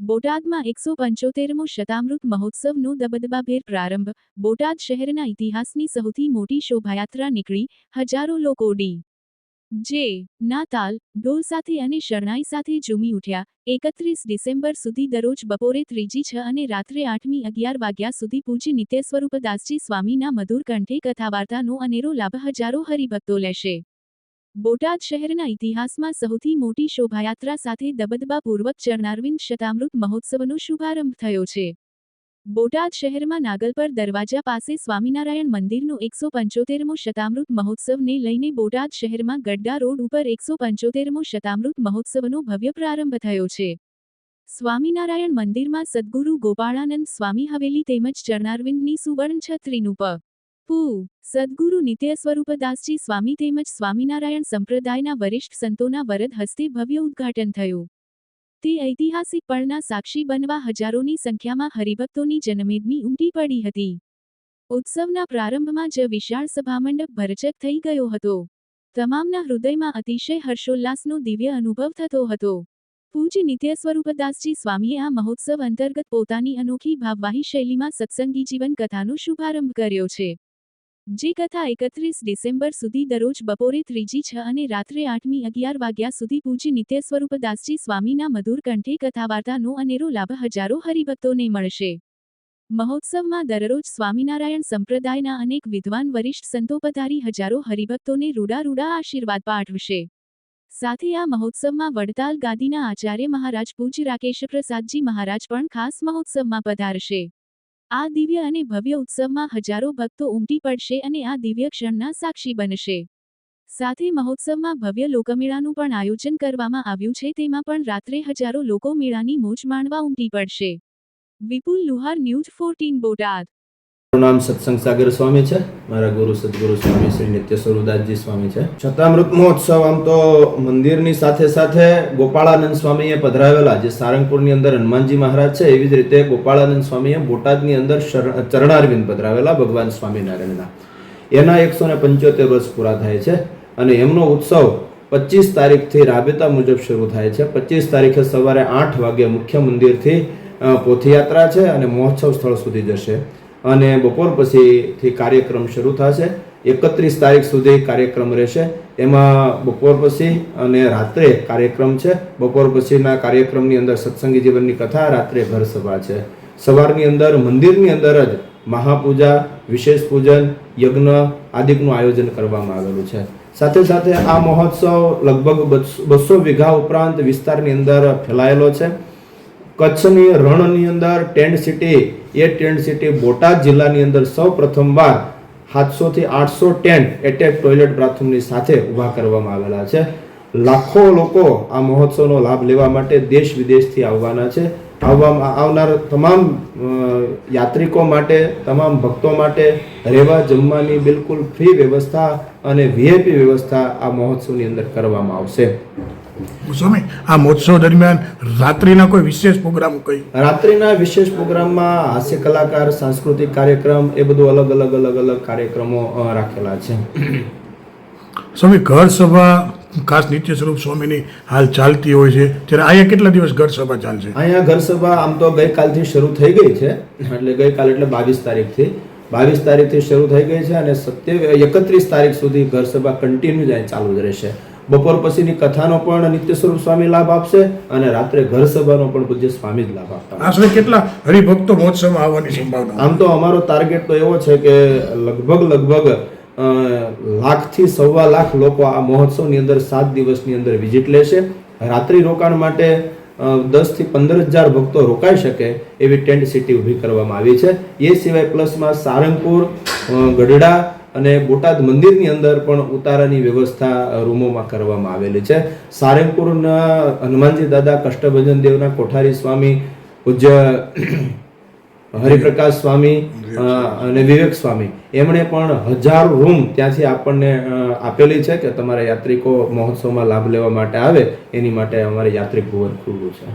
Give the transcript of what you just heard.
બોટાદમાં 175મો શતામૃત મહોત્સવનો દબદબાભેર પ્રારંભ. બોટાદ શહેરના ઇતિહાસની સૌથી મોટી શોભાયાત્રા નીકળી, હજારો લોકો ડી.જે. ના તાલ, ઢોલ સાથે અને શરણાઈ સાથે ઝૂમી ઉઠ્યા. 31 ડિસેમ્બર સુધી દરરોજ બપોરે 3:06 અને રાત્રે 8:11 વાગ્યા સુધી પૂજ્ય નિત્ય સ્વરૂપદાસજી સ્વામીના મધુર કંઠે કથાવાર્તાનો અનેરો લાભ હજારો હરિભક્તો લેશે. બોટાદ શહેરના ઇતિહાસમાં સૌથી મોટી શોભાયાત્રા સાથે દબદબાપૂર્વક ચરણારવિંદ શતામૃત મહોત્સવનો શુભારંભ થયો છે. બોટાદ શહેરમાં નાગલપર દરવાજા પાસે સ્વામિનારાયણ મંદિરનો 175મો શતામૃત મહોત્સવને લઈને બોટાદ શહેરમાં ગડ્ડા રોડ ઉપર 175મો શતામૃત મહોત્સવનો ભવ્ય પ્રારંભ થયો છે. સ્વામિનારાયણ મંદિરમાં સદ્ગુરુ ગોપાળાનંદ સ્વામી હવેલી તેમજ ચરણારવિંદની સુવર્ણ છત્રીનું સદ્ગુરુ નિત્ય સ્વરૂપદાસજી સ્વામી તેમજ સ્વામિનારાયણ સંપ્રદાયના વરિષ્ઠ સંતોના વરદ હસ્તે ભવ્ય ઉદ્ઘાટન થયું. તે ઐતિહાસિક પળના સાક્ષી બનવા હજારોની સંખ્યામાં હરિભક્તોની જનમેદની ઉમટી પડી હતી. ઉત્સવના પ્રારંભમાં જ વિશાળ સભામંડપ ભરચક થઈ ગયો હતો. તમામના હૃદયમાં અતિશય હર્ષોલ્લાસનો દિવ્ય અનુભવ થતો હતો. પૂજ્ય નિત્ય સ્વરૂપદાસજી સ્વામીએ આ મહોત્સવ અંતર્ગત પોતાની અનોખી ભાવવાહી શૈલીમાં સત્સંગી જીવન કથાનો શુભારંભ કર્યો છે. જે કથા 31 ડિસેમ્બર સુધી દરરોજ બપોરે 3:06 અને રાત્રે 8:11 વાગ્યા સુધી પૂજ્ય નિત્ય સ્વરૂપદાસજી સ્વામીના મધુર કંઠે કથાવાર્તાનો અનેરો લાભ હજારો હરિભક્તોને મળશે. મહોત્સવમાં દરરોજ સ્વામિનારાયણ સંપ્રદાયના અનેક વિદ્વાન વરિષ્ઠ સંતો પધારી હજારો હરિભક્તોને રૂડા આશીર્વાદ પાઠવશે. સાથે આ મહોત્સવમાં વડતાલ ગાદીના આચાર્ય મહારાજ પૂજ્ય રાકેશપ્રસાદજી મહારાજ પણ ખાસ મહોત્સવમાં પધારશે. આ દિવ્ય અને ભવ્ય ઉત્સવમાં હજારો ભક્તો ઉમટી પડશે અને આ દિવ્ય ક્ષણના સાક્ષી બનશે. સાથે મહોત્સવમાં ભવ્ય લોકમેળાનું પણ આયોજન કરવામાં આવ્યું છે. તેમાં પણ રાત્રે હજારો લોકો મેળાની મોજ માણવા ઉમટી પડશે. વિપુલ લુહાર, ન્યૂઝ 14 બોટાદ. મારું નામ સત્સંગ સાગર સ્વામી છે. મારા ગુરુ સદગુરુ સ્વામી શ્રી નિત્ય સ્વરૂપદાસજી સ્વામી છે. શતામૃત મહોત્સવ આમ તો મંદિરની સાથે સાથે ગોપાળાનંદ સ્વામીએ પધરાવેલા જે સારંગપુરની અંદર હનુમાનજી મહારાજ છે, એવી જ રીતે ગોપાળાનંદ સ્વામીએ બોટાદની અંદર ચરણારવિંદ પધરાવેલા ભગવાન સ્વામિનારાયણના. એના 175 વર્ષ પૂરા થાય છે અને એમનો ઉત્સવ 25 તારીખથી રાબેતા મુજબ શરૂ થાય છે. 25 તારીખે સવારે 8 વાગે મુખ્ય મંદિરથી પોથયાત્રા છે અને મહોત્સવ સ્થળ સુધી જશે અને બપોર પછીથી કાર્યક્રમ શરૂ થશે. 31 તારીખ સુધી કાર્યક્રમ રહેશે. એમાં બપોર પછી અને રાત્રે કાર્યક્રમ છે. બપોર પછીના કાર્યક્રમની અંદર સત્સંગી જીવનની કથા, રાત્રે ઘર સભા છે. સવારની અંદર મંદિરની અંદર જ મહાપૂજા, વિશેષ પૂજન, યજ્ઞ આદિકનું આયોજન કરવામાં આવેલું છે. સાથે સાથે આ મહોત્સવ લગભગ 200 વીઘા ઉપરાંત વિસ્તારની અંદર ફેલાયેલો છે. કચ્છની રણની અંદર ટેન્ટ સિટી, એ ટેન્ટ સિટી બોટાદ જિલ્લાની અંદર સૌ પ્રથમવાર 700 થી 800 ટેન્ટ એટેચ ટોયલેટ બાથરૂમની સાથે ઊભા કરવામાં આવેલા છે. લાખો લોકો આ મહોત્સવનો લાભ લેવા માટે દેશ વિદેશથી આવવાના છે. આવનાર તમામ યાત્રિકો માટે, તમામ ભક્તો માટે રહેવા જમવાની બિલકુલ ફ્રી વ્યવસ્થા અને વીઆઈપી વ્યવસ્થા આ મહોત્સવની અંદર કરવામાં આવશે. સ્વામી, આ મહોત્સવ દરમિયાન રાત્રિના કોઈ વિશેષ પ્રોગ્રામ રાત્રિના વિશેષ પ્રોગ્રામમાં હાસ્ય કલાકાર, સાંસ્કૃતિક કાર્યક્રમ, એ બધું અલગ કાર્યક્રમો રાખેલા છે. સ્વામી, ઘર સભા ખાસ નિત્ય સ્વરૂપ સ્વામીની હાલ ચાલતી હોય છે, ત્યારે અહીંયા કેટલા દિવસ ઘર સભા ચાલશે? અહીંયા ઘર સભા આમ તો ગઈકાલથી શરૂ થઈ ગઈ છે. ગઈકાલ એટલે 22 તારીખથી શરૂ થઈ ગઈ છે અને 31 તારીખ સુધી ઘર સભા કન્ટિન્યુ જાય ચાલુ જ રહેશે. બપોર પછીની કથાનો પણ નિત્ય સ્વરૂપ સ્વામી લાભ આપશે અને રાત્રે ઘર સભાનો પણ પૂજ્ય સ્વામી જ લાભ આપતા. આશરે કેટલા હરિભક્તો મહોત્સવમાં આવવાની સંભાવના? આમ તો અમારો ટાર્ગેટ તો એવો છે કે લગભગ 1,00,000 થી 1,25,000 લોકો આ મહોત્સવની અંદર 7 દિવસની અંદર વિઝિટ લેશે. રાત્રિ રોકાણ માટે 10 થી 15,000 ભક્તો રોકાઈ શકે એવી ટેન્ટ સિટી ઊભી કરવામાં આવી છે. એ સિવાય પ્લસમાં સારંગપુર, ગઢડા અને બોટાદ મંદિરની અંદર પણ ઉતારાની વ્યવસ્થા રૂમોમાં કરવામાં આવેલી છે. સારંગપુરના હનુમાનજી દાદા, કષ્ટભંજન દેવના કોઠારી સ્વામી, પૂજ્ય હરિપ્રકાશ સ્વામી અને વિવેક સ્વામી, એમણે પણ 1000 રૂમ ત્યાંથી આપણને આપેલી છે કે તમારા યાત્રિકો મહોત્સવમાં લાભ લેવા માટે આવે એની માટે અમારે યાત્રિક ભવન ખુલ્લું છે.